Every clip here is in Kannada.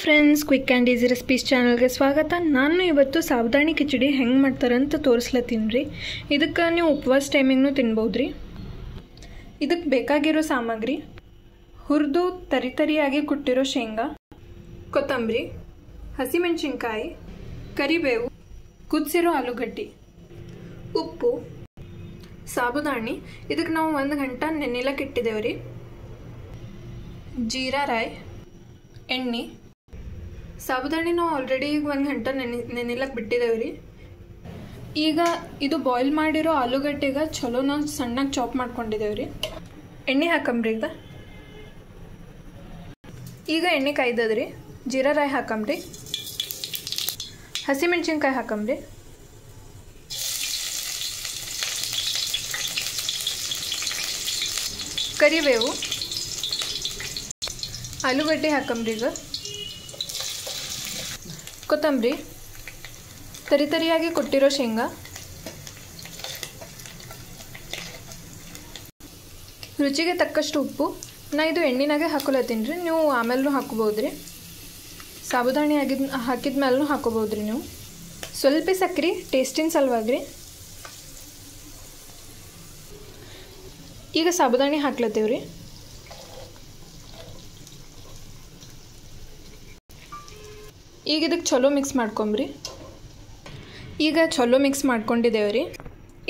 Friends, quick and easy recipes ಚಾನಲ್ಗೆ ಸ್ವಾಗತ. ನಾನು ಇವತ್ತು ಸಾಬುದಾಣಿ ಕಿಚಡಿ ಹೆಂಗೆ ಮಾಡ್ತಾರಂತ ತೋರಿಸ್ಲತ್ತೀನಿ ರೀ. ಇದಕ್ಕೆ ನೀವು ಉಪವಾಸ ಟೈಮಿಗೂ ತಿನ್ಬೋದು ರೀ. ಇದಕ್ಕೆ ಬೇಕಾಗಿರೋ ಸಾಮಗ್ರಿ: ಹುರಿದು ತರಿಯಾಗಿ ಕುಟ್ಟಿರೋ ಶೇಂಗಾ, ಕೊತ್ತಂಬರಿ, ಹಸಿಮೆಣಸಿನ್ಕಾಯಿ, ಕರಿಬೇವು, ಕುದಿಸಿರೋ ಆಲೂಗಡ್ಡೆ, ಉಪ್ಪು, ಸಾಬುದಾಣಿ. ಇದಕ್ಕೆ ನಾವು 1 ಗಂಟೆ ನೆನೆಲಕ್ಕೆ ಇಟ್ಟಿದ್ದೇವೆ ರೀ. ಜೀರಾ ರಾಯ್, ಎಣ್ಣೆ, ಸಾಬುದಾಣಿ ನಾವು ಆಲ್ರೆಡಿ 1 ಗಂಟೆ ನೆನೆಲಕ್ಕೆ ಬಿಟ್ಟಿದ್ದೇವೆ ರೀ. ಈಗ ಇದು ಬಾಯ್ಲ್ ಮಾಡಿರೋ ಆಲೂಗಡ್ಡೆಗೆ ಚಲೋ ನಾವು ಸಣ್ಣಗೆ ಚಾಪ್ ಮಾಡ್ಕೊಂಡಿದ್ದೇವೆ ರೀ. ಎಣ್ಣೆ ಹಾಕಂಬ್ರಿ. ಈಗ ಎಣ್ಣೆ ಕಾಯ್ದದ್ರಿ. ಜೀರಾ ರಾಯ್ ಹಾಕಂಬ್ರಿ, ಹಸಿಮೆಣಸಿನ್ಕಾಯಿ ಹಾಕಂಬ್ರಿ, ಕರಿಬೇವು, ಆಲೂಗಡ್ಡೆ ಹಾಕಂಬ್ರಿ. ಈಗ ಕೊತ್ತಂಬರಿ, ತರಿಯಾಗಿ ಕೊಟ್ಟಿರೋ ಶೇಂಗಾ, ರುಚಿಗೆ ತಕ್ಕಷ್ಟು ಉಪ್ಪು. ನಾ ಇದು ಎಣ್ಣಿನಾಗೆ ಹಾಕೊಳತ್ತೀನಿ ರೀ, ನೀವು ಆಮೇಲೂ ಹಾಕೋಬೋದು ರೀ. ಸಾಬುದಾಣಿ ಹಾಕಿದ್ಮೇಲೂ ಹಾಕೋಬೋದು ರೀ ನೀವು. ಸ್ವಲ್ಪ ಸಕ್ಕರೆ ಟೇಸ್ಟಿನ ಸಲುವಾಗಿ ರೀ. ಈಗ ಸಾಬುದಾಣಿ ಹಾಕ್ಲತ್ತೀವಿ ರೀ. ಈಗ ಇದಕ್ಕೆ ಚಲೋ ಮಿಕ್ಸ್ ಮಾಡ್ಕೊಂಬ್ರಿ. ಈಗ ಚಲೋ ಮಿಕ್ಸ್ ಮಾಡ್ಕೊಂಡಿದ್ದೇವೆ ರೀ.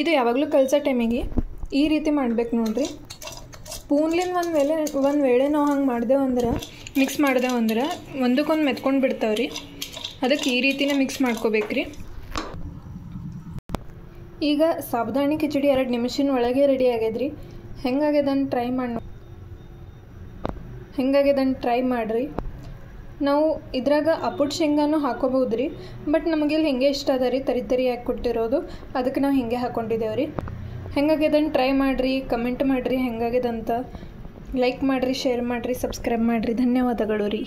ಇದು ಯಾವಾಗಲೂ ಕಲಸೋ ಟೈಮಿಗೆ ಈ ರೀತಿ ಮಾಡ್ಬೇಕು ನೋಡಿರಿ. ಸ್ಪೂನ್ಲಿಂದ ಒಂದು ವೇಳೆ ನಾವು ಹಂಗೆ ಮಾಡ್ದೇವಂದ್ರೆ, ಮಿಕ್ಸ್ ಮಾಡ್ದೇವಂದ್ರೆ ಒಂದಕ್ಕೊಂದು ಮೆತ್ಕೊಂಡು ಬಿಡ್ತಾವೆ ರೀ. ಅದಕ್ಕೆ ಈ ರೀತಿನೇ ಮಿಕ್ಸ್ ಮಾಡ್ಕೋಬೇಕ್ರಿ. ಈಗ ಸಾಬುದಾಣಿ ಕಿಚಡಿ 2 ನಿಮಿಷದ ಒಳಗೆ ರೆಡಿ ಆಗ್ಯದ್ರಿ. ಹೆಂಗಾಗ್ಯದನ್ನು ಟ್ರೈ ಮಾಡಿರಿ. ನಾವು ಇದ್ರಾಗ ಅಪ್ಪುಟ್ ಶೇಂಗಾನು ಹಾಕೋಬಹುದು ರೀ. ಬಟ್ ನಮಗಿಲ್ಲಿ ಹಿಂಗೆ ಇಷ್ಟ ಅದ ರೀ, ತರಿಯಾಗಿ ಕೊಟ್ಟಿರೋದು. ಅದಕ್ಕೆ ನಾವು ಹಿಂಗೆ ಹಾಕ್ಕೊಂಡಿದ್ದೇವೆ ರೀ. ಹೆಂಗಾಗ್ಯದನ್ನು ಟ್ರೈ ಮಾಡಿರಿ, ಕಮೆಂಟ್ ಮಾಡಿರಿ ಹೆಂಗಾಗ್ಯದಂತ. ಲೈಕ್ ಮಾಡಿರಿ, ಶೇರ್ ಮಾಡಿರಿ, ಸಬ್ಸ್ಕ್ರೈಬ್ ಮಾಡಿರಿ. ಧನ್ಯವಾದಗಳು ರೀ.